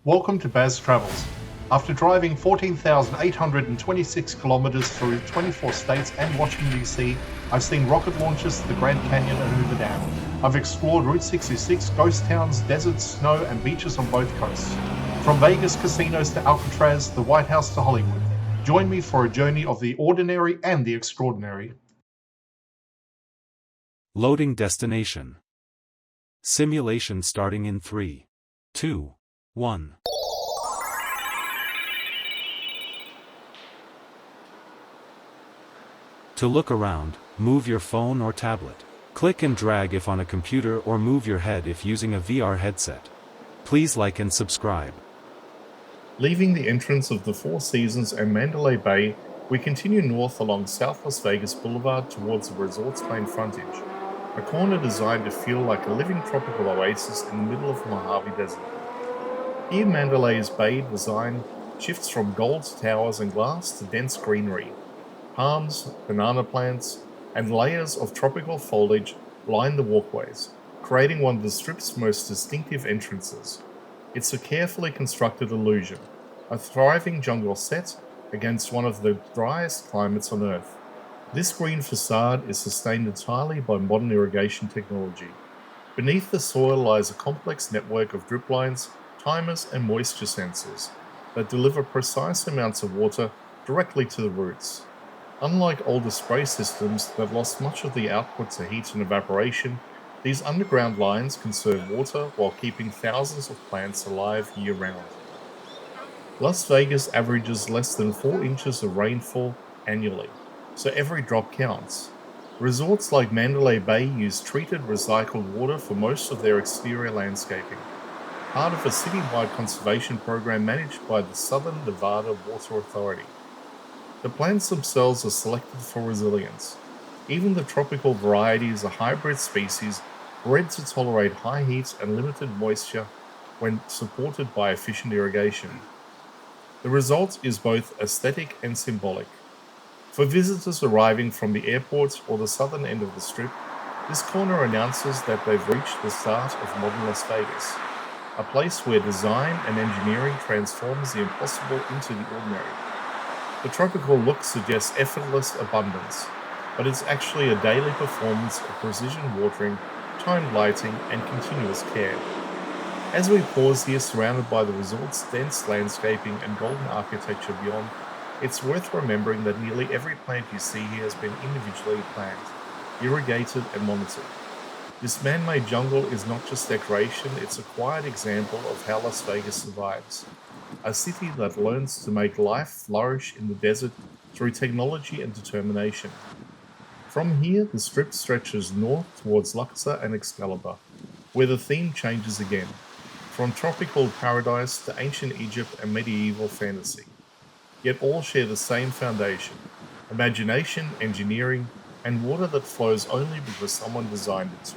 Welcome to Baz Travels. After driving 14,826 kilometers through 24 states and Washington, D.C., I've seen rocket launches to the Grand Canyon and Hoover Dam. I've explored Route 66, ghost towns, deserts, snow, and beaches on both coasts. From Vegas casinos to Alcatraz, the White House to Hollywood. Join me for a journey of the ordinary and the extraordinary. Loading destination. Simulation starting in 3, 2, 1. To look around, move your phone or tablet. Click and drag if on a computer or move your head if using a VR headset. Please like and subscribe. Leaving the entrance of the Four Seasons and Mandalay Bay, we continue north along South Las Vegas Boulevard towards the resort's main frontage, a corner designed to feel like a living tropical oasis in the middle of Mojave Desert. Here Mandalay's Bay design shifts from gold towers and glass to dense greenery. Palms, banana plants, and layers of tropical foliage line the walkways, creating one of the Strip's most distinctive entrances. It's a carefully constructed illusion, a thriving jungle set against one of the driest climates on Earth. This green facade is sustained entirely by modern irrigation technology. Beneath the soil lies a complex network of drip lines, timers, and moisture sensors that deliver precise amounts of water directly to the roots. Unlike older spray systems that lost much of the output to heat and evaporation, these underground lines conserve water while keeping thousands of plants alive year-round. Las Vegas averages less than 4 inches of rainfall annually, so every drop counts. Resorts like Mandalay Bay use treated recycled water for most of their exterior landscaping, part of a citywide conservation program managed by the Southern Nevada Water Authority. The plants themselves are selected for resilience. Even the tropical varieties are hybrid species bred to tolerate high heat and limited moisture when supported by efficient irrigation. The result is both aesthetic and symbolic. For visitors arriving from the airport or the southern end of the Strip, this corner announces that they've reached the start of modern Las Vegas, a place where design and engineering transforms the impossible into the ordinary. The tropical look suggests effortless abundance, but it's actually a daily performance of precision watering, timed lighting, and continuous care. As we pause here surrounded by the resort's dense landscaping and golden architecture beyond, it's worth remembering that nearly every plant you see here has been individually planted, irrigated, and monitored. This man-made jungle is not just decoration, it's a quiet example of how Las Vegas survives. A city that learns to make life flourish in the desert through technology and determination. From here, the Strip stretches north towards Luxor and Excalibur, where the theme changes again, from tropical paradise to ancient Egypt and medieval fantasy. Yet all share the same foundation: imagination, engineering, and water that flows only because someone designed it to.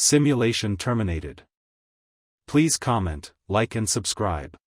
Simulation terminated. Please comment, like and subscribe.